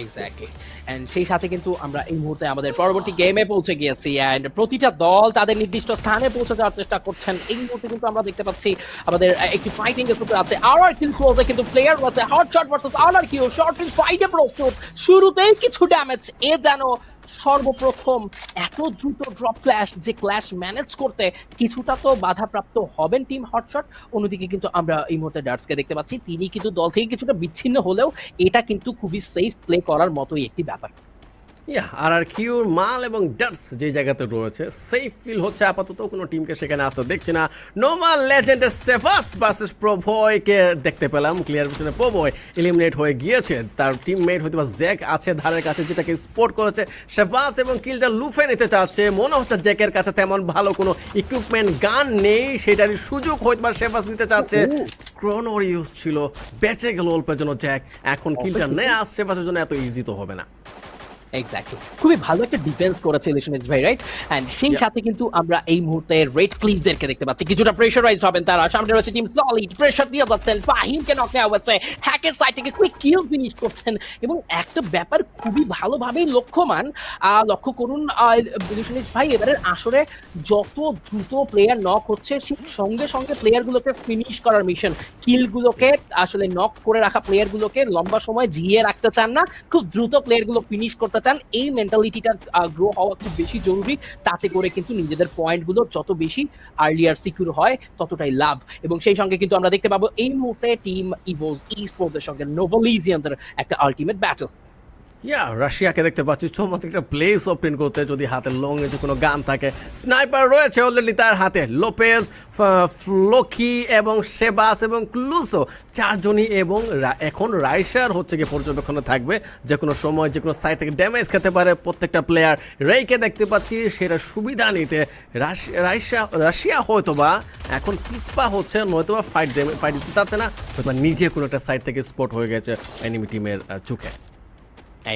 Exactly. And সেই সাথে কিন্তু আমরা এই মুহূর্তে আমাদের পরবর্তী গেমে পৌঁছে গিয়েছি এন্ড প্রতিটা দল তাদের নির্দিষ্ট স্থানে পৌঁছে যাওয়ার চেষ্টা করছেন। এই মুহূর্তে কিন্তু আমরা দেখতে পাচ্ছি আমাদের একটি ফাইটিং এর গ্রুপে আছে আর কিল ক্লোজে কিন্তু প্লেয়ার আছে হট শট ভার্সেস আর কিউ শর্ট রেঞ্জ ফাইটে প্রস্তুত। শুরুতেই কিছু ড্যামেজ এ যেন সর্বপ্রথম এত দ্রুত ড্রপ ক্ল্যাশ যে ক্ল্যাশ ম্যানেজ করতে কিছুটা তো বাধাপ্রাপ্ত হবেন টিম হটশট। অন্যদিকে কিন্তু আমরা এই মুহূর্তে ডার্টসকে দেখতে পাচ্ছি তিনি কিন্তু দল থেকে কিছুটা বিচ্ছিন্ন হলেও এটা কিন্তু খুবই সেফ প্লে করার মতোই একটি ব্যাপার। আর কিউর মাল এবং ডাটস যে জায়গাতে রয়েছে সেফ ফিল হচ্ছে আপাতত কোনো টিমকে সেখানে আসতে দেখছি না। নোমাল লেজেন্ডের সেফাস ভার্সেস প্রভয়কে দেখতে পেলাম ক্লিয়ার পিছনে প্রভয় এলিমিনেট হয়ে গিয়েছে, তার টিমমেট হয়তো বা জ্যাক আছে ধারের কাছে যেটাকে স্পোর্ট করেছে সেফাস এবং কিলটা লুফে নিতে চাচ্ছে। মনে হচ্ছে জ্যাকের কাছে তেমন ভালো কোনো ইকুইপমেন্ট গান নেই, সেটারই সুযোগ হয়তো বা সেফাস নিতে চাচ্ছে। ক্রোনোর ইউজ ছিল, বেঁচে গেল অল্পের জন্য জ্যাক, এখন কিলটা নেওয়া সেফাসের জন্য এত ইজি তো হবে না। এক্স্যাক্টলি, খুবই ভালো একটা ডিফেন্স করেছে ইলিশনিজ ভাই, রাইট? এন্ড সেই সাথে কিন্তু আমরা এই মুহূর্তে রেড ক্লিভদেরকে দেখতে পাচ্ছি কিছুটা প্রেশারাইজ হবেন তারা। সামনে রয়েছে টিম সলিড, প্রেশার দিয়ে যাচ্ছেন, ফাহিমকে নক নেওয়া হচ্ছে, হ্যাকের সাইড থেকে কুইক কিল ফিনিশ করছেন এবং একটা ব্যাপার খুবই ভালোভাবেই লক্ষ্য করুন ইলিশনিজ ভাই এবারের আসরে যত দ্রুত প্লেয়ার নক হচ্ছে সঙ্গে সঙ্গে প্লেয়ারগুলোকে ফিনিশ করার মিশন, কিলগুলোকে আসলে নক করে রাখা প্লেয়ারগুলোকে লম্বা সময় জিয়ে রাখতে চান না, খুব দ্রুত প্লেয়ারগুলো ফিনিশ করতে চান। এই মেন্টালিটিটা গ্রো হওয়া খুব বেশি জরুরি, তাতে করে কিন্তু নিজেদের পয়েন্টগুলো যত বেশি আর্লিয়ার সিকিউর হয় ততটাই লাভ। এবং সেই সঙ্গে কিন্তু আমরা দেখতে পাবো এই মুহূর্তে টিম ইভোস ই স্পোর্টসের সঙ্গে নোভালিজিয়ানদের একটা আলটিমেট ব্যাটল। রাশিয়াকে দেখতে পাচ্ছি চমৎকার একটা প্লেস ওপেন করতে, যদি হাতে লং রেঞ্জে কোনো গান থাকে। স্নাইপার রয়েছে অলরেডি তার হাতে, লোপেজ, ফ্লোকি এবং সেবাস এবং ক্লুসো চারজনই, এবং এখন রাইশার হচ্ছে গিয়ে পর্যবেক্ষণে থাকবে, যে কোনো সময় যে কোনো সাইড থেকে ড্যামেজ খেতে পারে প্রত্যেকটা প্লেয়ার। রেইকে দেখতে পাচ্ছি সেটা সুবিধা নিতে রাশিয়া হয়তোবা এখন পিসপা হচ্ছে, নয়তোবা ফাইট দিতে চাচ্ছে না, হয়তো নিজে কোনো একটা সাইড থেকে স্পট হয়ে গেছে এনিমি টিমের চোখে।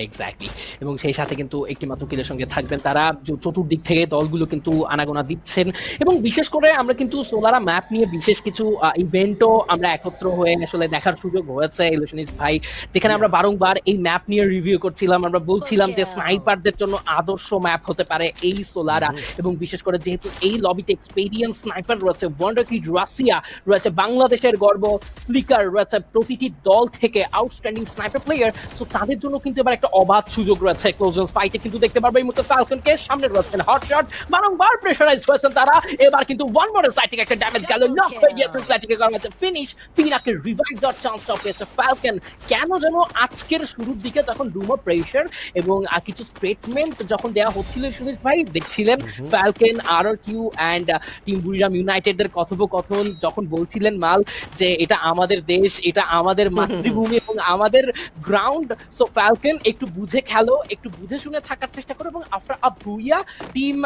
এক্স্যাক্টলি, এবং সেই সাথে কিন্তু একটি মাত্র কিলের সঙ্গে থাকবেন তারা। চতুর্দিক থেকে দলগুলো কিন্তু আনাগোনা দিচ্ছেন এবং বিশেষ করে আমরা কিন্তু সোলারা ম্যাপ নিয়ে বিশেষ কিছু ইভেন্টও আমরা একত্র হয়ে আসলে দেখার সুযোগ হয়েছে ইলিশনিজ ভাই, যেখানে আমরা বারংবার এই ম্যাপ নিয়ে রিভিউ করছিলাম। আমরা বলছিলাম যে স্নাইপারদের জন্য আদর্শ ম্যাপ হতে পারে এই সোলারা, এবং বিশেষ করে যেহেতু এই লবিতে এক্সপেরিয়েন্স স্নাইপার রয়েছে, ওয়ান্ডারকিড রাশিয়া রয়েছে, বাংলাদেশের গর্ব ফ্লিকার রয়েছে, প্রতিটি দল থেকে আউটস্ট্যান্ডিং স্নাইপার প্লেয়ার, সো তাদের জন্য কিন্তু এবার একটা অবাধ সুযোগ রয়েছে ক্লোজেন্স ফাইটে। কিন্তু দেখতে পারবে এই মুহূর্তে ফ্যালকনকে সামনে রয়েছেন হটশট, বারংবার প্রেশারাইজ হয়েছেন তারা। এবার কিন্তু ওয়ান মোরের সাইড থেকে একটা ড্যামেজ গেল, নক হয়ে গিয়েছে, প্ল্যাটিকে করা হয়েছে ফিনিশ। পিনাকে রিভাইভ দেওয়ার চান্সটা পেয়েছে ফ্যালকন। কেন যেন আজকের শুরুর দিকে যখন রুমো প্রেশার এবং কিছু স্টেটমেন্ট যখন দেওয়া হচ্ছিল সুনীশ ভাই, দেখছিলেন ফ্যালকন আর কিউ অ্যান্ড টিম বুড়িরাম ইউনাইটেডদের কথোপকথন, যখন বলছিলেন মাল যে এটা আমাদের দেশ, এটা আমাদের মাতৃভূমি এবং আমাদের গ্রাউন্ড, সো ফ্যালকন একটু বুঝে খেলো, একটু বুঝে শুনে থাকার চেষ্টা করো। এবং আফটার বুইয়া টিম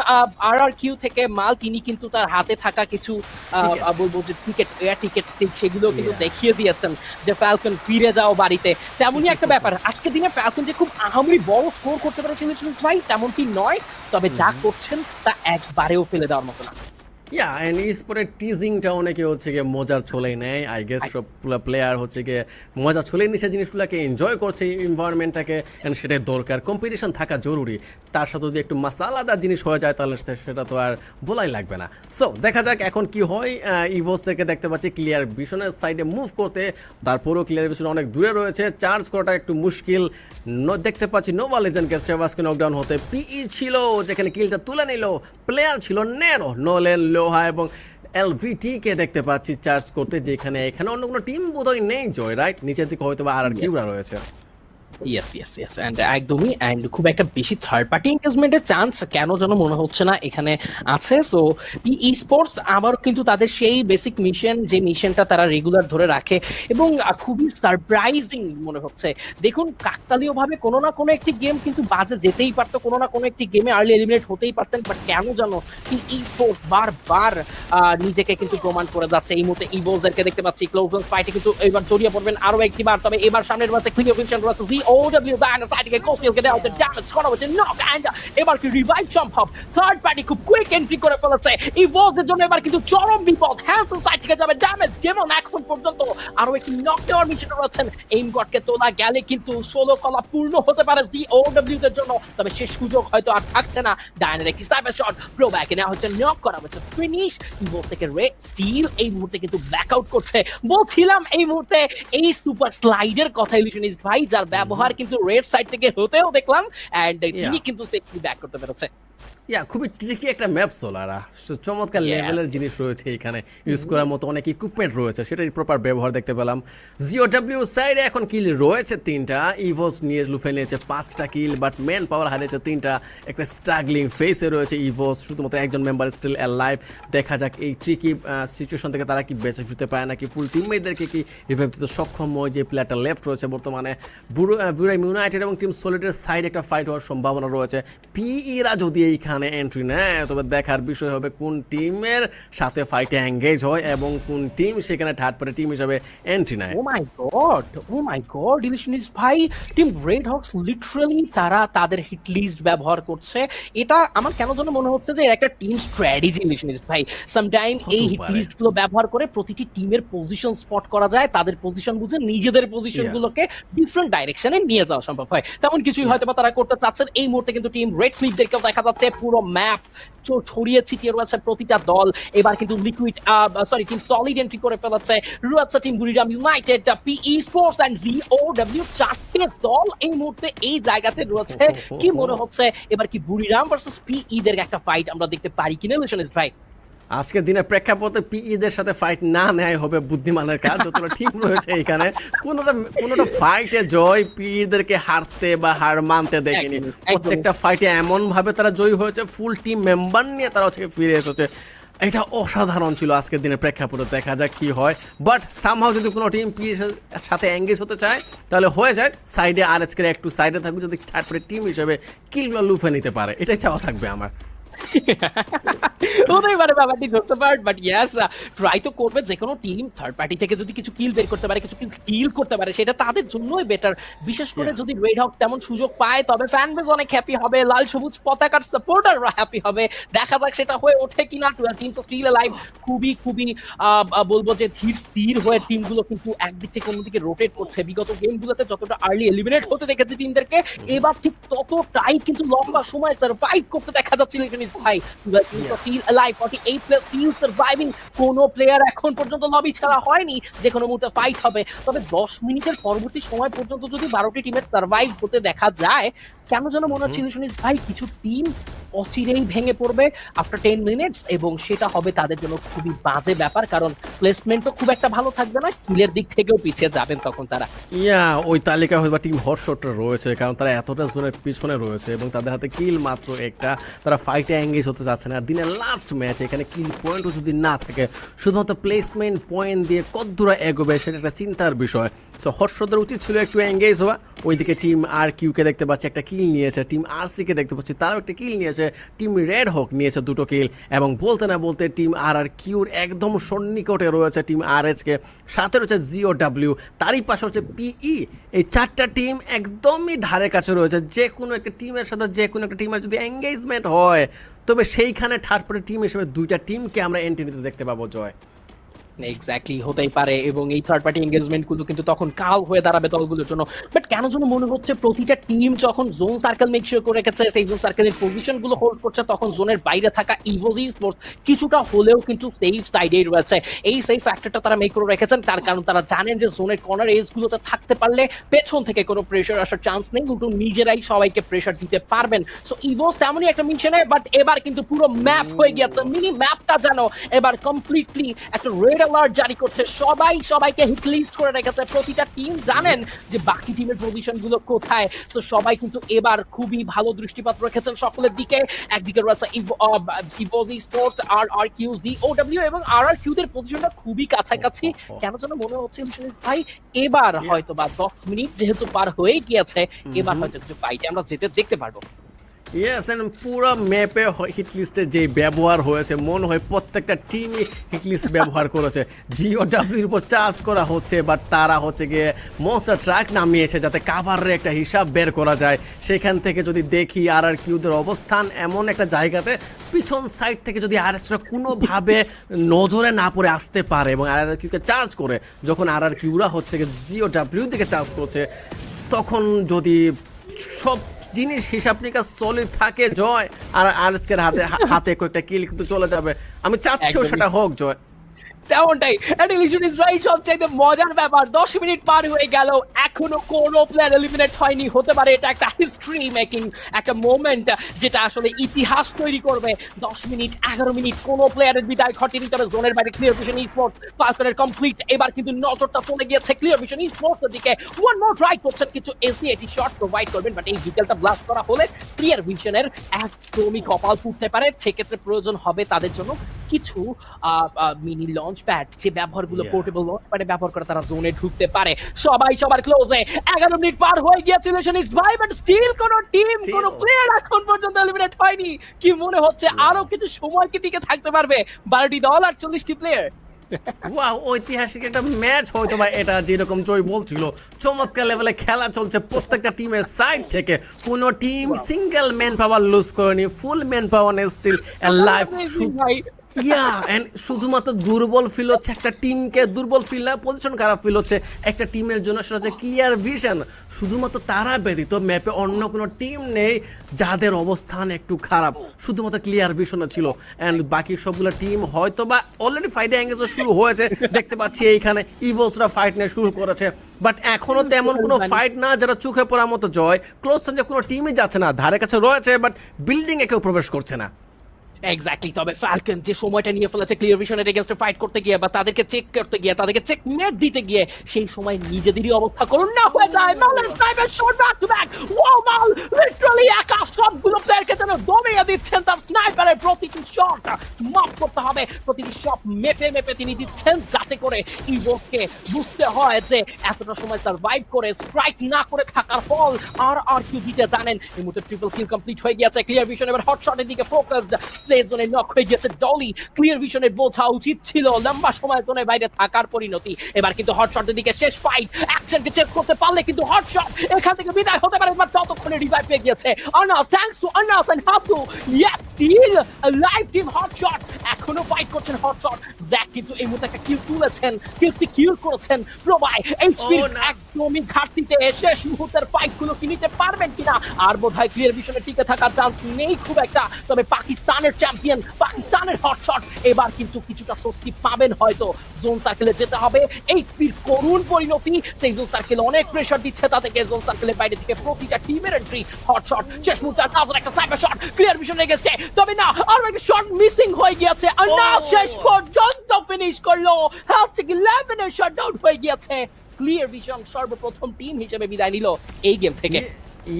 আর কিউ থেকে মাল, তিনি কিন্তু তার হাতে থাকা কিছু বলবো যে এয়ার টিকেট সেগুলো কিন্তু দেখিয়ে দিয়েছেন যে ফ্যালকন ফিরে যাও বাড়িতে। তেমনই একটা ব্যাপার আজকের দিনে ফ্যালকন যে খুব আহামরি বড় স্কোর করতে পারে সিলেকশন ভাই তেমনটি নয়, তবে যা করছেন তা একবারেও ফেলে দেওয়ার মতো না। এন্ড স্পোর্টের টিজিংটা অনেকে হচ্ছে গিয়ে মজার ছলেই নেয়, আই গেস সব প্লেয়ার হচ্ছে গিয়ে মজার ছলেই নিচ্ছে, জিনিসগুলোকে এনজয় করছে এনভায়রনমেন্টটাকে, এন্ড সেটাই দরকার। কম্পিটিশন থাকা জরুরি, তার সাথে যদি একটু মাসালাদার জিনিস হয়ে যায় তাহলে সেটা তো আর বলাই লাগবে না। সো দেখা যাক এখন কি হয়। ইভোস থেকে দেখতে পাচ্ছি ক্লিয়ার ভিশনের সাইডে মুভ করতে, তারপরেও ক্লিয়ার ভিশন অনেক দূরে রয়েছে, চার্জ করাটা একটু মুশকিল। দেখতে পাচ্ছি নোভা লেজেন্ডকে সেভাসকে নকডাউন হতে, পিই ছিল যেখানে কিলটা তুলে নিল, প্লেয়ার ছিল নেরো, নোলেন, লোহা এবং এলভিটি-কে দেখতে পাচ্ছি চার্জ করতে, যেখানে এখানে অন্য কোনো টিম বোধহয় নেই জয়, রাইট? নিচের দিকে হয়তো বা আর কিউরা রয়েছে। ইয়েস এন্ড একদমই, এন্ড খুব একটা বেশি থার্ড পার্টি এনগেজমেন্টের চান্স কেন যেন মনে হচ্ছে না এখানে আছে। সো ই স্পোর্টস আবার কিন্তু তাদের সেই বেসিক মিশন, যে মিশনটা তারা রেগুলার ধরে রাখে এবং খুবই সারপ্রাইজিং মনে হচ্ছে। দেখুন কাকতালীয়ভাবে কোনো না কোনো একটি গেম কিন্তু বাজে যেতেই পারতো, কোনো না কোনো একটি গেমে আর্লি এলিমিনেট হতেই পারতেন, বাট কেন যেন ই স্পোর্টস বারবার নিজেকে কিন্তু প্রমাণ করে যাচ্ছে। এই মুহূর্তে ইভোলসদেরকে দেখতে পাচ্ছি ক্লোজ ফাইটে কিন্তু এবার জড়িয়ে পড়বেন আরো একটি বার, তবে এবার সামনের রয়েছে ক্লিয়ার ভিশন রয়েছে OW Diner সাইড থেকে কোসিলকে দেওয়া হচ্ছে ড্যামেজ করা হচ্ছে নক অ্যান্ড এবার কি রিভাইভ সম্ভব থার্ড পার্টি খুব কুইক এন্ট্রি করে ফেলেছে ইভোজের জন্য এবার কিন্তু চরম বিপদ হ্যান্সেল সাইড থেকে যাবে ড্যামেজ যেমন এখন পর্যন্ত আরো একটি নক দেওয়ার মিশন রয়েছেন এইম গডকে তোলা গেলে কিন্তু 16 কলা পূর্ণ হতে পারে OW দের জন্য তবে সে সুযোগ হয়তো আর থাকছে না ডায়নার একটি স্নাইপার শট প্রো ব্যাকে নেওয়া হচ্ছে নক করা হচ্ছে ফিনিশ ইভো থেকে রে স্টিল এই মুহূর্তে কিন্তু ব্যাক আউট করছে বলছিলাম এই মুহূর্তে এই সুপার স্লাইডের কথা ইলিউশনিস্ট ভাই যার ব্যবহার কিন্তু রেড সাইড থেকে হতেও দেখলাম এন্ড তিনি কিন্তু সেফলি ব্যাক করতে পেরেছে খুবই ট্রিকি একটা ম্যাপ সোলারা চমৎকার লেভেলের জিনিস রয়েছে এখানে ইউজ করার মতো অনেক ইকুইপমেন্ট রয়েছে সেটার প্রপার ব্যবহার দেখতে পেলাম জিওডব্লিউ সাইডে এখন কিল রয়েছে 3টা ইভোস নিয়ে লুফে নিয়েছে 5টা কিল বাট ম্যান পাওয়ার হারিয়েছে 3টা একটা স্ট্রাগলিং ফেসে রয়েছে ইভোস শুধুমাত্র একজন মেম্বার স্টিল অ্যালাইভ দেখা যাক এই ট্রিকি সিচুয়েশন থেকে তারা কি বেঁচে ফিরতে পারে নাকি ফুল টিমমেটদেরকে কি রিভাইভ দিতে সক্ষম হয় যে প্লেয়ারটা লেফট রয়েছে বর্তমানে বুরাইম ইউনাইটেড এবং টিম সলিডের সাইডে একটা ফাইট হওয়ার সম্ভাবনা রয়েছে পিইরা যদি এইখানে এন্ট্রি নেয় তবে দেখার বিষয় হবে কোন টিমের সাথে ফাইটে এঙ্গেজ হয় এবং কোন টিম সেখানে থার্ড পার্টি টিম হিসেবে এন্ট্রি নেয় ও মাই গড ইলিউশনিস্ট ভাই টিম রেড হক্স লিটারালি তারা তাদের হিট লিস্ট ব্যবহার করছে এটা আমার কেন যেন মনে হচ্ছে যে একটা টিম স্ট্র্যাটেজি ইলিউশনিস্ট ভাই সামটাইম এই হিট লিস্ট গুলো ব্যবহার করে প্রতিটি টিমের পজিশন স্পট করা যায় তাদের পজিশন বুঝে নিজেদের পজিশন গুলোকে ডিফারেন্ট ডাইরেকশনে নিয়ে যাওয়া সম্ভব হয় তেমন কিছুই হয়তো বা তারা করতে চাচ্ছেন এই মুহূর্তে কিন্তু টিম রেড ফ্লিপদেরকেও দেখা যাচ্ছে পুরো ম্যাপ ছড়িয়ে ছিটিয়ে রয়েছে প্রতিটা দল এবার কিন্তু লিকুইড টিম সলিড এন্ট্রি করে ফেলেছে রয়েছে টিম বুরিরাম ইউনাইটেড পিই স্পোর্টস এন্ড জিওডব্লিউ চারটে দল এই মুহূর্তে এই জায়গাতে রয়েছে কি মনে হচ্ছে এবার কি বুরিরাম ভার্সেস পিই দের একটা ফাইট আমরা দেখতে পারি কিনা ইলিউশনিস্ট ভাই আজকের দিনের প্রেক্ষাপটে পিইদের সাথে ফাইট না নেয় হবে বুদ্ধিমানের কাজ যতটা ঠিক রয়েছে এখানে কোনোটা ফাইটে জয় পিইদেরকে হারতে বা হার মানতে দেখেনি প্রত্যেকটা ফাইটে এমন ভাবে তারা জয়ী হয়েছে ফুল টিম মেম্বার নিয়ে তারা হচ্ছে ফিরে এসেছে এটা অসাধারণ ছিল আজকের দিনের প্রেক্ষাপটে দেখা যাক কি হয় বাট সামহাও যদি কোনো টিম পির সাথে এঙ্গেজ হতে চায় তাহলে হয়ে যাক সাইডে আর আজকে একটু সাইডে থাকবে যদি থার্ড পার্টি টিম হিসেবে কিলগুলো লুফে নিতে পারে এটাই চাওয়া থাকবে আমার হতেই পারে ব্যাপারটি হচ্ছে বাট ইয়াস ট্রাই তো করবে যে কোনো টিম থার্ড পার্টি থেকে যদি কিছু কিল বের করতে পারে কিছু কিল স্টিল করতে পারে সেটা তাদের জন্যই বেটার বিশেষ করে যদি রেড হক তেমন সুযোগ পায় তবে ফ্যান বেজ অনেক হ্যাপি হবে লাল সবুজ পতাকার সাপোর্টাররা হ্যাপি হবে দেখা যাক সেটা হয়ে ওঠে কিনা 12 টিমস স্টিল অ্যালাইভ খুবই বলবো যে ধীর স্থির হয়ে টিমগুলো কিন্তু একদিক থেকে অন্যদিকে রোটেট করছে বিগত গেমগুলোতে যতটা আর্লি এলিমিনেট হতে দেখেছি টিমদেরকে এবার ঠিক ততটাই কিন্তু লম্বা সময় সার্ভাইভ করতে দেখা যাচ্ছিল ভাই 12 teams of still alive 48+ still surviving কোন প্লেয়ার এখন পর্যন্ত লবি ছাড়া হয়নি যে কোনো মুহূর্তে ফাইট হবে তবে 10 মিনিটের পরবর্তী সময় পর্যন্ত যদি 12টি টিমের সার্ভাইভ হতে দেখা যায় কেন যেন মনে হচ্ছে ইলিউশনিস্ট ভাই কিছু টিম অচিরেই ভেঙে পড়বে আফটার 10 মিনিটস এবং সেটা হবে তাদের জন্য খুবই বাজে ব্যাপার কারণ প্লেসমেন্টও খুব একটা ভালো থাকবে না কিলের দিক থেকেও পিছিয়ে যাবেন তখন তারা ওই তালিকা হয়তো টিম হটশটটা রয়েছে কারণ তারা এতটা জোনের পিছনে রয়েছে এবং তাদের হাতে কিল মাত্র একটা তারা ফাইটে এঙ্গেজ হতে যাচ্ছে না দিনের লাস্ট ম্যাচ এখানে কিল পয়েন্টও যদি না থাকে শুধুমাত্র প্লেসমেন্ট পয়েন্ট দিয়ে কতদূর এগোবে সেটা একটা চিন্তার বিষয় তো হর্ষদের উচিত ছিল একটু এঙ্গেজ হওয়া ওইদিকে টিম আর কিউকে দেখতে পাচ্ছি একটা কিল নিয়েছে টিম আর সিকে দেখতে পাচ্ছি তারাও একটা কিল নিয়েছে টিম রেড হক নিয়েছে 2টো কিল এবং বলতে না বলতে টিম আর কিউর একদম সন্নিকটে রয়েছে টিম আর এসকে সাথে রয়েছে জিওডব্লিউ তারই পাশে হচ্ছে পিই এই 4টা টিম একদমই ধারে কাছে রয়েছে যে কোনো একটা টিমের সাথে যে কোনো একটা টিমের যদি এঙ্গেজমেন্ট হয় তবে সেইখানে থার্ড পার্টি টিম হিসেবে 2টা টিমকে আমরা এন্ট্রি নিতে দেখতে পাবো জয় এক্স্যাক্টলি হতেই পারে এবং এই থার্ড পার্টি এঙ্গেজমেন্ট গুলো কিন্তু তখন কাল হয়ে দাঁড়াবে দলগুলোর জন্য বাট কেন যেন মনে হচ্ছে প্রতিটা টিম যখন জোন সার্কেল মেক শিওর করে রেখেছে সেই জোন সার্কেলের পজিশন গুলো হোল্ড করছে তখন জোনের বাইরে থাকা ইভোজি স্পোর্টস কিছুটা হলেও কিন্তু সেফ সাইডেই রয়েছে এই সেফ ফ্যাক্টরটা তারা মেক করে রেখেছেন তার কারণ তারা জানেন যে জোনের কর্নার এজ গুলোতে থাকতে পারলে পেছন থেকে কোনো প্রেশার আসার চান্স নেই উল্টো নিজেরাই সবাইকে প্রেশার দিতে পারবেন সো ইভোস তেমনই একটা মিশনে বাট এবার কিন্তু পুরো ম্যাপ হয়ে গিয়েছে মিনি ম্যাপটা যেন এবার কমপ্লিটলি একটা রেড অ্যালার্ট জারি করছে সবাইকে হিট লিস্ট করে রেখেছে প্রতিটা টিম জানেন যে বাকি টিমের পজিশন গুলো কোথায় সো সবাই কিন্তু এবার খুবই ভালো দৃষ্টিপাত রেখেছেন সকলের দিকে একদিকে রয়েছে ইভোজি স্পোর্টস আর কিউ জিওডব্লিউ এবং আর কিউ দের পজিশনটা খুবই কাছাকাছি কেন যেন মনে হচ্ছে ভাই এবার হয়তো বা 10 মিনিট যেহেতু পার হয়ে গিয়েছে এবার হয়তো কিছু ফাইটে আমরা যেতে দেখতে পারবো ইয়েস এন্ড পুরো ম্যাপে হিট লিস্টে যে ব্যবহার হয়েছে মনে হয় প্রত্যেকটা টিমই হিট লিস্ট ব্যবহার করেছে। জিওডব্লিউর উপর চার্জ করা হচ্ছে, বাট তারা হচ্ছে গিয়ে মনস্টার ট্রাক নামিয়েছে যাতে কাভারের একটা হিসাব বের করা যায়। সেখান থেকে যদি দেখি আর কিউদের অবস্থান এমন একটা জায়গাতে পিছন সাইড থেকে যদি আর কোনোভাবে নজরে না পড়ে আসতে পারে এবং আর কিউকে চার্জ করে, যখন আর কিউরা হচ্ছে গিয়ে জিওডব্লিউ দিকে চার্জ করছে, তখন যদি সব জিনিস হিসাব নিকাশ সলিড থাকে জয়, আর আজকের হাতে কয়েকটা কিল কিন্তু চলে যাবে। আমি চাচ্ছিও একদমই। সেটা হোক জয়। তেমনটাই ইলিউশন ইসরাইল সবচাইতে মজার ব্যাপার, 10 মিনিট পার হয়ে গেল, এখনো কোনো প্লেয়ার এলিমিনেট হয়নি। হতে পারে এটা একটা হিস্ট্রি মেকিং একটা মোমেন্ট, যেটা আসলে ইতিহাস তৈরি করবে। 10 মিনিট 11 মিনিট কোনো প্লেয়ারের বিদায় ঘটেনি, তবে জোনের বাইরে ক্লিয়ার ভিশন স্পোর্টস ফালকনের কমপ্লিট। এবার কিন্তু নজরটা চলে গিয়েছে ক্লিয়ার ভিশন স্পোর্টসের দিকে। ওয়ান মোর ট্রাই করছেন, কিছু এসডিএটি শট প্রোভাইড করবেন, বাট এই ভিকেলটা ব্লাস্ট করা হলে ক্লিয়ার ভিশনের একদমই কপাল ফুটতে পারে। সেক্ষেত্রে প্রয়োজন হবে তাদের জন্য কিছু মিনি লঞ্চ প্যাড, যে ব্যবহারগুলো Yeah. পোর্টেবল লঞ্চ প্যাডে ব্যবহার করে তারা জোনে ঢুকতে পারে। সবাই সবার ক্লোজে, 11 মিনিট পার হয়ে গিয়েছে ইলিউশনিস্ট ভাই, বাট স্টিল কোনো টিম Still. কোনো প্লেয়ার এখন পর্যন্ত এলিমিনেট হয়নি। কি মনে হচ্ছে আরো কিছু সময় কি টিকে থাকতে পারবে 12টি দল আর 40টি প্লেয়ার? ওয়াও, ঐতিহাসিক একটা ম্যাচ হয়তো বা এটা, যেরকম জয় বলছিল, চমৎকার লেভেলে খেলা চলছে প্রত্যেকটা টিমের সাইড থেকে। কোনো team single man power lose করেনি, full man power still live. ভাই ইয়া এন্ড শুধুমাত্র দুর্বল ফিল হচ্ছে একটা টিমকে, দুর্বল ফিল না, পজিশন খারাপ ফিল হচ্ছে একটা টিমের জন্য, সেটা হচ্ছে ক্লিয়ার ভিশন। শুধুমাত্র তারা ব্যতীত ম্যাপে অন্য কোনো টিম নেই যাদের অবস্থান একটু খারাপ, শুধুমাত্র ক্লিয়ার ভিশনে ছিল। অ্যান্ড বাকি সবগুলো টিম হয়তো বা অলরেডি ফাইটে এঙ্গেজ শুরু হয়েছে, দেখতে পাচ্ছি এইখানে ইভোসরা ফাইট নিয়ে শুরু করেছে, বাট এখনো তেমন কোনো ফাইট না যেটা চোখে পড়ার মতো জয়। ক্লোজ যে কোনো টিমই যাচ্ছে না, ধারে কাছে রয়েছে বাট বিল্ডিং এ কেউ প্রবেশ করছে না। এক্স্যাক্টলি, তবে ফালকন যে সময়টা নিয়ে ফেলেছে ক্লিয়ার ভিশনের এগেইনস্টে ফাইট করতে গিয়ে বা তাদেরকে চেক করতে গিয়ে, তাদেরকে চেকমেট দিতে গিয়ে, সেই সময় নিজেদেরই অবস্থা করুন না হয়ে যায়। মালের sniper shot back to back, wow মাল লিটারালি একা সবগুলো প্লেয়ারকে যেন দমিয়ে দিচ্ছেন। তার স্নাইপারের প্রতিটি শট মাপ করতে হবে, প্রতিটি শট মেপে মেপে তিনি দিচ্ছেন, যাতে করে ইভোকে বুঝতে হয় যে এতটা সময় সার্ভাইভ করে স্ট্রাইক না করে থাকার ফল আর কিউ দিতে জানেন। এই মুহূর্তে ট্রিপল কিল কমপ্লিট হয়ে গিয়েছে। ক্লিয়ার ভিশন এবার হট শটের দিকে ফোকাসড, প্লে জোনে নক হয়ে গেছে ডলি। ক্লিয়ার ভিশনের বোঝা উচিত ছিল লম্বা সময় জোনের বাইরে থাকার পরিণতি। এবার কিন্তু হট শটের দিকে শেষ ফাইট, অ্যাকশনকে চেস করতে পারলে কিন্তু হট শট এখান থেকে বিদায় হতে পারে, বাট ততক্ষণে রিভাইভ পেয়ে গিয়েছে Anas. Thanks to Anas and Hasu, yes still live team Hot Shot এখনো ফাইট করছেন হট শট। জ্যাক কিন্তু এই মুহূর্তে একটা কিল তুলেছেন, কিল সিকিউর করেছেন। প্রবাই এইচপি Oh, no. একদমই ঘাটতিতে শেষ মুহূর্তের ফাইট গুলো কি নিতে পারবেন কিনা, আর বোধহয় ক্লিয়ার ভিশনে টিকে থাকার চান্স নেই খুব একটা। তবে পাকিস্তানের চ্যাম্পিয়ন, পাকিস্তানের হটশট এবার কিন্তু কিছুটা স্বস্তি পাবেন হয়তো। জোন সার্কেলে যেতে হবে, এইচপির করুণ পরিণতি, সেই জোন সার্কেলে অনেক প্রেসার দিচ্ছে তাদেরকে। জোন সার্কেলের বাইরে থেকে প্রতিটা টিমের এন্ট্রি, হটশট শেষ মুহূর্তে নাজর একটা স্নাইপার শট ক্লিয়ার ভিশন এগেইনস্টে, তবে না আর একটা শট মিসিং হয়ে গিয়েছে। আনাস শেষ পর্যন্ত ফিনিশ করলো, হ্যাশট্যাগ 11 এর শাটডাউন হয়ে গিয়েছে। ক্লিয়ার ভিশন সর্বপ্রথম টিম হিসেবে বিদায় নিল এই গেম থেকে।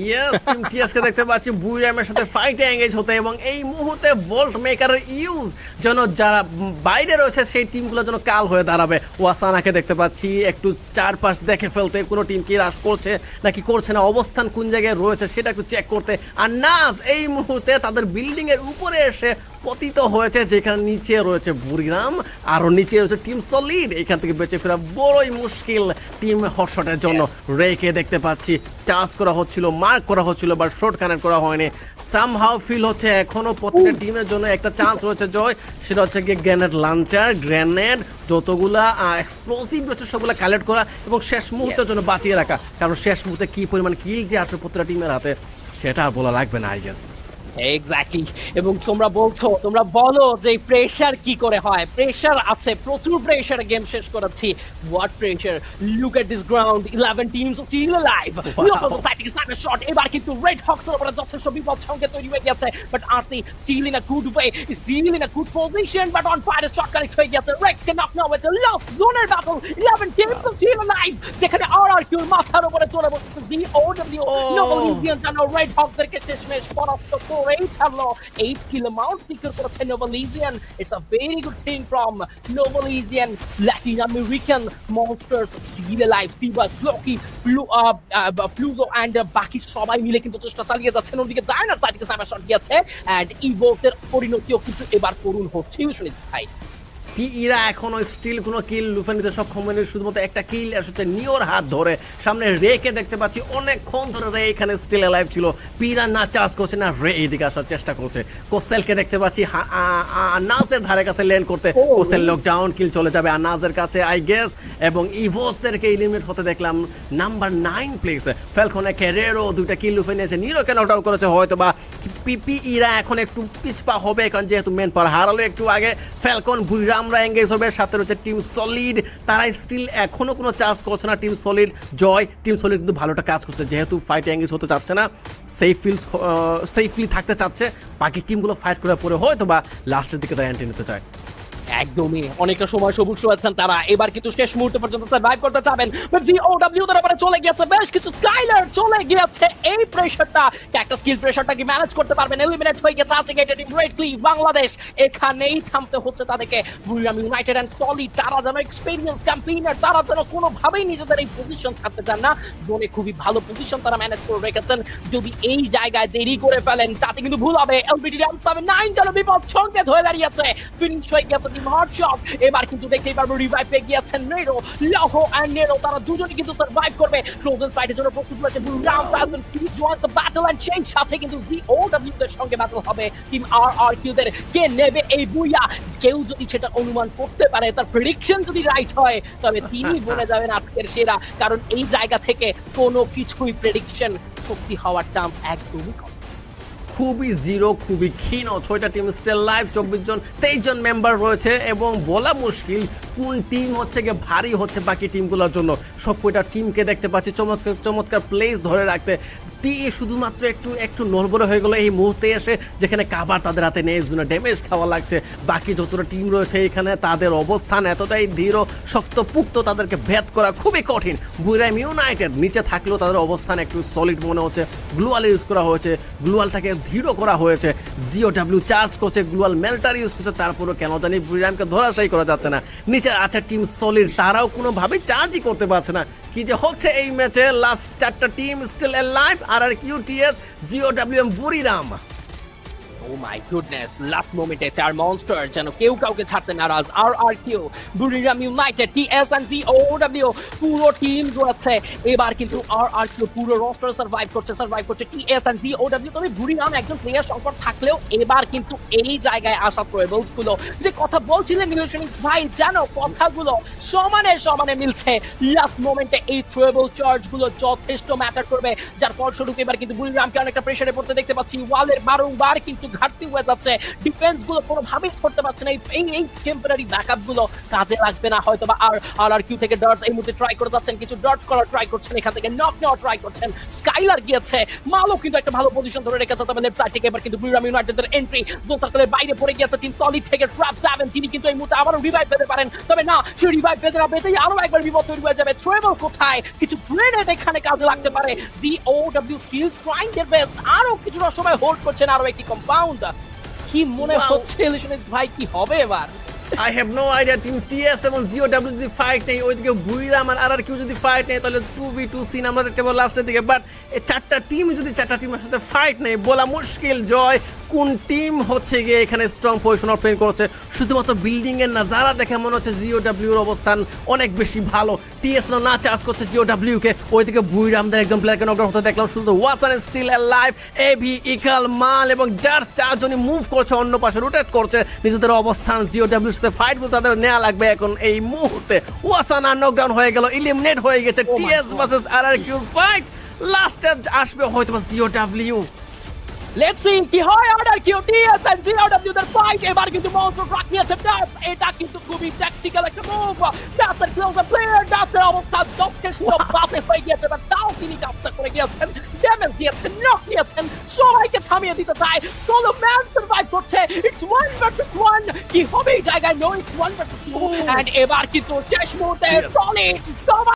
ইয়েস, টিম টিএস কে দেখতে পাচ্ছি বুইরামের সাথে ফাইটে এঙ্গেজ হতে, এবং এই মুহূর্তে ভোল্ট মেকারের ইউজ যেন যারা বাইরে রয়েছে সেই টিমগুলো যেন কাল হয়ে দাঁড়াবে। ওয়াসানাকে দেখতে পাচ্ছি একটু চারপাশ দেখে ফেলতে, কোনো টিম কি রাশ করছে নাকি করছে না, অবস্থান কোন জায়গায় রয়েছে সেটা একটু চেক করতে। আর নাজ এই মুহূর্তে তাদের বিল্ডিং এর উপরে এসে পতিত হয়েছে, যেখানে নিচে রয়েছে বুড়িরাম, আরো নিচে রয়েছে টিম সলিড। এখান থেকে বেঁচে ফেরা বড়ই মুশকিল টিম হটশটের জন্য। রেকে দেখতে পাচ্ছি চার্জ করা হচ্ছিল, মার্ক করা হচ্ছিল, বাট শর্ট কানেক্ট করা হয়নি। সামহাউ ফিল হচ্ছে এখনো প্রত্যেকটা টিমের জন্য একটা চান্স রয়েছে জয়, সেটা হচ্ছে গিয়ে গ্রেনেড লাঞ্চার, গ্রেনেড যতগুলা এক্সপ্লোসিভ রয়েছে সবগুলা কালেক্ট করা এবং শেষ মুহূর্তের জন্য বাঁচিয়ে রাখা। কারণ শেষ মুহূর্তে কি পরিমাণ কিল যে আসবে প্রত্যেকটা টিমের হাতে সেটা আর বলা লাগবে না আই গেস। এক্স্যাক্টলি, এবং তোমরা বলছো, তোমরা বলো যে প্রেসার কি করে হয়। প্রেসার আছে, প্রচুর প্রেসার, গেম শেষ করাচ্ছি। What pressure, look at this ground, 11 teams still alive. Local society sniper shot, এবার কিন্তু রেড হক্স এর উপরে যথেষ্ট বিপদ সংকেত তৈরি হয়ে গেছে, but RC still in a good way, still in a good position, but on fire shot connect হয়ে গেছে। রেক্স কে নক নাও, ইটস লস্ট জোনের ব্যাটল, 11 টিমস স্টিল অ্যালাইভ, যেখানে আরআরকিউ মাথার উপরে চলে বসেছে দি ওডব্লিউ নোবল ইন্ডিয়ান জানো রেড হকদেরকে শেষমেশ পরাস্ত করে করেই ছাড়লো 8 কিল মাউন্ট সিকিউর করেছে নোভালিজিয়ান। It's a very good thing from নোভালিজিয়ান। Latin American monsters still alive, সিবাস, লোকি, ফ্লুজো অ্যান্ড বাকি সবাই মিলে কিন্তু চেষ্টা চালিয়ে যাচ্ছেন। ওদিকে ডায়নার সাইড থেকে স্ন্যাপার শট গিয়েছে অ্যান্ড ইভোকের পরিণতিও কিন্তু এবার করুণ হচ্ছে সুনীল ভাই। পিইরা এখনো স্টিল কোনো কিল লুফে নিতে সক্ষম হয়নি, শুধুমাত্র একটা কিল এসেছে নিওর হাত ধরে। সামনে রেকে দেখতে পাচ্ছি অনেকক্ষণ ধরে রে এখানে স্টিল অ্যালাইভ ছিল। পিইরা না চার্জ করছে না রে এইদিকে আসার চেষ্টা করছে। কোসেলকে দেখতে পাচ্ছি নাজের ধারে কাছে ল্যান্ড করতে। কোসেল লকডাউন কিল চলে যাবে আনাজের কাছে আই গেস, এবং ইভোসদেরকে এলিমিনেট হতে দেখলাম নাম্বার 9 প্লেসে। ফ্যালকনে ক্যারেরো দুইটা কিল লুফে নিয়েছে, নিরোকে নকআউট করেছে। হয়তো বা পিইরা এখন একটু পিছপা হবে কারণ যেহেতু মেন পাওয়ার হারালো একটু আগে। ফ্যালকন বুইরামরা এঙ্গেজ হবে, সাথে রয়েছে টিম সলিড, তারা স্টিল এখনো কোনো চার্জ করছে না। টিম সলিড জয়, টিম সলিড কিন্তু ভালোটা কাজ করছে যেহেতু ফাইটে এঙ্গেজ হতে চাচ্ছে না, সেফলি থাকতে চাচ্ছে। বাকি টিমগুলো ফাইট করার পরে হয়তো বা লাস্টের দিকে তারা এন্ট্রি নিতে চায়। একদমই অনেকটা সময় সবুজ রয়েছেন তারা, এবার কিন্তু শেষ মুহূর্ত পর্যন্ত সার্ভাইভ করতে চাবেন। বাট জিওডব্লিউ তার উপরে চলে গিয়েছে, বেশ কিছু স্কাইলার চলে গিয়েছে। এই প্রেসারটা একটা স্কিল প্রেসারটা কি ম্যানেজ করতে পারবেন? এলিমিনেট হয়ে গেছে আসিগেটেড গ্রেটলি বাংলাদেশ। এখানেই থামতে হচ্ছে তাদেরকে। বুইরাম ইউনাইটেড এন্ড সলিড তারা যেন এক্সপেরিয়েন্স ক্যাম্পেইনার, তারা যেন কোনোভাবেই নিজেদের এই পজিশন ছাড়তে চান না। জোনে খুবই ভালো পজিশন তারা ম্যানেজ করে রেখেছেন। যদি এই জায়গায় দেরি করে ফেলেন তাতে কিন্তু ভুল হবে। এলবিডি রামস 9 যেন বিপদ সংকেত হয়ে দাঁড়িয়েছে। ফিনিশ হয়ে গেছে টিম হটশট। এবার কিন্তু দেখতেই পারবো রিভাইভ পেয়ে গিয়েছেন নেরো, লাহো এন্ড নেরো, তারা দুজনেই কিন্তু সার্ভাইভ করবে। ফ্রোজেন ফাইটের জন্য প্রস্তুত রয়েছে Buriram falcon still joins the battle and সেই সাথে কিন্তু জিওডব্লিউ দের সঙ্গে ব্যাটল হবে টিম আরআরকিউ দের। কে নেবে এই বুইয়া? কেউ যদি সেটা অনুমান করতে পারে, তার প্রেডিকশন যদি রাইট হয়, তবে তিনি বলে যাবেন আজকের সেরা। কারণ এই জায়গা থেকে কোনো কিছুই প্রেডিকশন সত্যি হওয়ার চান্স একদমই কম। খুবই জিরো, খুবই ক্ষীণ। 6টা টিম স্টিল লাইভ, 24 জন 23 জন মেম্বার রয়েছে এবং বলা মুশকিল কোন টিম হচ্ছে গিয়ে ভারী হচ্ছে বাকি টিমগুলোর জন্য। সব কয়টা টিমকে দেখতে পাচ্ছি চমৎকার চমৎকার প্লেস ধরে রাখতে। পিএ শুধুমাত্র একটু নড়বড়ে হয়ে গেল এই মুহূর্তে এসে, যেখানে কাভার তাদের হাতে নেই, জন্য ড্যামেজ খাওয়া লাগছে। বাকি যতটা টিম রয়েছে এখানে তাদের অবস্থান এতটাই দৃঢ় শক্তপুক্ত, তাদেরকে ভেদ করা খুবই কঠিন। বুইরাম ইউনাইটেড নিচে থাকলেও তাদের অবস্থান একটু সলিড মনে হচ্ছে। গ্লুয়াল ইউজ করা হয়েছে, গ্লুয়ালটাকে দৃঢ় করা হয়েছে। জিওডব্লিউ চার্জ করছে, গ্লুয়াল মেল্টার ইউজ করছে, তারপরও কেন জানি বুইরামকে ধরাশায়ী করা যাচ্ছে না। নিচে আছে টিম সলিড, তারাও কোনোভাবেই চার্জই করতে পারছে না। কি যে হচ্ছে এই ম্যাচে, লাস্ট 4টা টিম স্টিল অ্যালাইভ, আরআরকিউ, টিএস, জিওডব্লিউ এবং বুইরাম। ও মাই গুডনেস, লাস্ট মোমেন্টে 4 মনস্টার যেন কেউ কাউকে ছাড়তে নারাজ। আরআরকিউ, বুইরাম ইউনাইটেড, টিএস এন্ড জিওডব্লিউ পুরো টিম রয়েছে। এবার কিন্তু আরআরকিউ পুরো রোস্টার সার্ভাইভ করছে টিএস এন্ড জিওডব্লিউ। তবে বুইরাম একজন প্লেয়ার সংকট থাকলেও এবার কিন্তু এই জায়গায় আসা ট্রেবলস গুলো, যে কথা বলছিলেন নিউশনিক ভাই, যেন কথাগুলো সমানে সমানে মিলছে। লাস্ট মোমেন্টে এই ট্রেবল চার্জ গুলো যথেষ্ট ম্যাটার করবে, যার ফলস্বরূপ এবার কিন্তু বুইরামকে অনেকটা প্রেসারে পড়তে দেখতে পাচ্ছি। ওয়ালের বারংবার কিন্তু ঘাটতি হয়ে যাচ্ছে, ডিফেন্স গুলো কোনোভাবেই ধরতে পারছে না। এই টেম্পোরারি ব্যাকআপ গুলো কাজে লাগবে না হয়তো বা। আর কিউ থেকে ডটস এই মুহূর্তে ট্রাই করে যাচ্ছেন, কিছু ডট করার ট্রাই করছেন, এখান থেকে নক নেওয়ার ট্রাই করছেন। স্কাইলার গিয়েছে, মালো কিন্তু একটা ভালো পজিশন ধরে রেখেছে। তবে লেফট সাইড থেকে এবার কিন্তু বুইরাম ইউনাইটেডের এন্ট্রি জোন সার্কেলের বাইরে পড়ে গিয়েছে টিম সলিড থেকে ট্র্যাপ 7। তিনি কিন্তু এই মুহূর্তে আবারও রিভাইভ পেতে পারেন, তবে না, সে রিভাইভ পেতে না পেতেই আরো একবার বিপদ তৈরি হয়ে যাবে। ট্রেবল কোথায়? কিছু গ্রেনেড এখানে কাজে লাগতে পারে। জিওডব্লিউ স্টিল ট্রাইং देयर বেস্ট, আরো কিছুটা সময় হোল্ড করছেন আরো একটি কম্পাউন্ড। কি মনে হচ্ছে ইলিশনিস্ট ভাই, কি হবে এবার? I have no idea. Team TS এবং জিওডব্লিউ যদি ফাইট নেই, ওইদিকে বুইরাম আর আরআরকিউ যদি ফাইট নেই, তাহলে 2v2 সিন আমরা দেখতে পাবো লাস্টের দিকে। বাট এই 4টা টিমের সাথে ফাইট নেই, বলা মুশকিল জয় কোন টিম হচ্ছে গিয়ে এখানে স্ট্রং পজিশন অফেন করছে। শুধুমাত্র বিল্ডিং এর নাজারা দেখে মনে হচ্ছে জিওডব্লিউর অবস্থান অনেক বেশি ভালো। টিএস না চার্জ করছে জিওডব্লিউ কে, ওইদিকে বুইরামদের একদম প্লেয়ারকে নকআউট হতে দেখলাম। শুধু ওয়াসান স্টিল অ্যালাইভ, এবি, ইকাল, মাল এবং ডার্স 4 জনই মুভ করছে, অন্য পাশে রোটেট করছে নিজেদের অবস্থান। জিওডব্লিউর সাথে ফাইট বলতে তাদের নেওয়া লাগবে এখন এই মুহূর্তে। ওয়াসান নকডাউন হয়ে গেল, ইলিমিনেট হয়ে গেছে। টিএস ভার্সেস আরআরকিউ ফাইট, লাস্টে আসবে হয়তো জিওডব্লিউ। লেটস সি কি হয়। আরআরকিউ, টিএস এন্ড জিওডব্লিউ দের ফাইট। এবার কিন্তু মনস্টার ট্রাক নিয়েছে ডাস, এটা কিন্তু খুবই ট্যাকটিক্যাল একটা মুভ। ডাসের ক্লোজার প্লেয়ার, ডাসের অবস্থা যথেষ্ট বাজে হয়ে গিয়েছে, বাট তাও তিনি কাজটা করে গিয়েছেন, ড্যামেজ দিয়েছেন, নক দিয়েছেন, সবাইকে থামিয়ে দিতে চায়। সোলো ম্যান সার্ভাইভ করছে। ইটস 1 ভার্সেস 1, কি হবে এই জায়গায়? নো, ইটস 1 ভার্সেস 2 এন্ড এবার কিন্তু শেষ মুহূর্তে সলিড